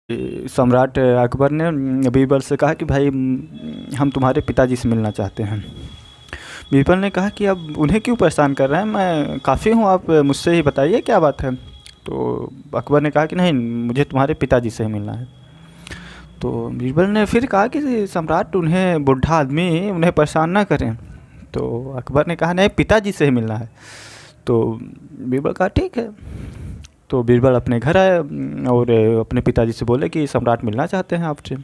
सम्राट अकबर ने बीरबल से कहा कि भाई हम तुम्हारे पिताजी से मिलना चाहते हैं। बीरबल ने कहा कि अब उन्हें क्यों परेशान कर रहे हैं, मैं काफ़ी हूँ, आप मुझसे ही बताइए क्या बात है। तो अकबर ने कहा कि नहीं, मुझे तुम्हारे पिताजी से ही मिलना है। तो बीरबल ने फिर कहा कि सम्राट, उन्हें बूढ़ा आदमी, उन्हें परेशान ना करें। तो अकबर ने कहा नहीं, पिताजी से ही मिलना है। तो बीरबल कहा ठीक है। तो बीरबल अपने घर आए और अपने पिताजी से बोले कि सम्राट मिलना चाहते हैं आपसे।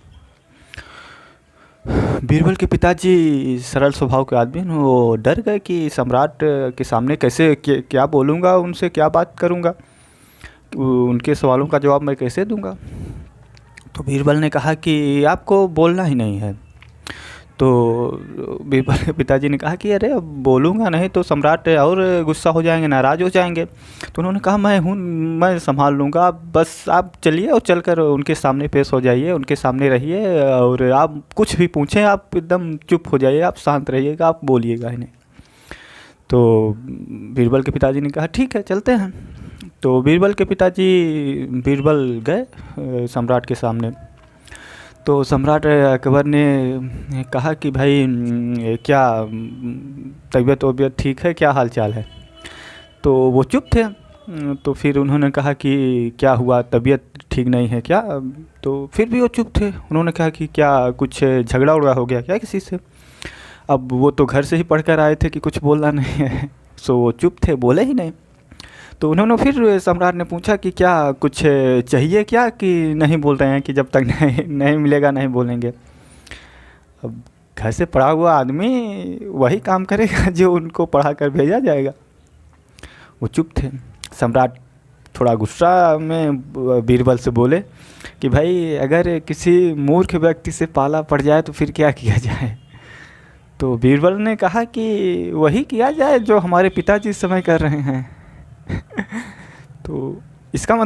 बीरबल के पिताजी सरल स्वभाव के आदमी हैं, वो डर गए कि सम्राट के सामने कैसे क्या बोलूँगा, उनसे क्या बात करूँगा, उनके सवालों का जवाब मैं कैसे दूँगा। तो बीरबल ने कहा कि आपको बोलना ही नहीं है। तो बीरबल के पिताजी ने कहा कि अरे अब बोलूँगा नहीं तो सम्राट और गुस्सा हो जाएंगे, नाराज़ हो जाएंगे। तो उन्होंने कहा मैं हूँ, मैं संभाल लूँगा, बस आप चलिए और चलकर उनके सामने पेश हो जाइए, उनके सामने रहिए और आप कुछ भी पूछें, आप एकदम चुप हो जाइए, आप शांत रहिएगा, आप बोलिएगा ही नहीं। तो बीरबल के पिताजी ने कहा ठीक है, चलते हैं। तो बीरबल के पिताजी बीरबल गए सम्राट के सामने। तो सम्राट अकबर ने कहा कि भाई क्या तबीयत वबीयत ठीक है, क्या हाल चाल है। तो वो चुप थे। तो फिर उन्होंने कहा कि क्या हुआ, तबीयत ठीक नहीं है क्या। तो फिर भी वो चुप थे। उन्होंने कहा कि क्या कुछ झगड़ा उगड़ा हो गया क्या किसी से। अब वो तो घर से ही पढ़ कर आए थे कि कुछ बोलना नहीं है। सो वो चुप थे, बोले ही नहीं। तो उन्होंने फिर सम्राट ने पूछा कि क्या कुछ चाहिए क्या, कि नहीं बोल रहे हैं कि जब तक नहीं नहीं मिलेगा नहीं बोलेंगे। अब घर से पढ़ा हुआ आदमी वही काम करेगा जो उनको पढ़ा कर भेजा जाएगा। वो चुप थे। सम्राट थोड़ा गुस्सा में बीरबल से बोले कि भाई अगर किसी मूर्ख व्यक्ति से पाला पड़ जाए तो फिर क्या किया जाए। तो बीरबल ने कहा कि वही किया जाए जो हमारे पिताजी इस समय कर रहे हैं। तो इसका मतलब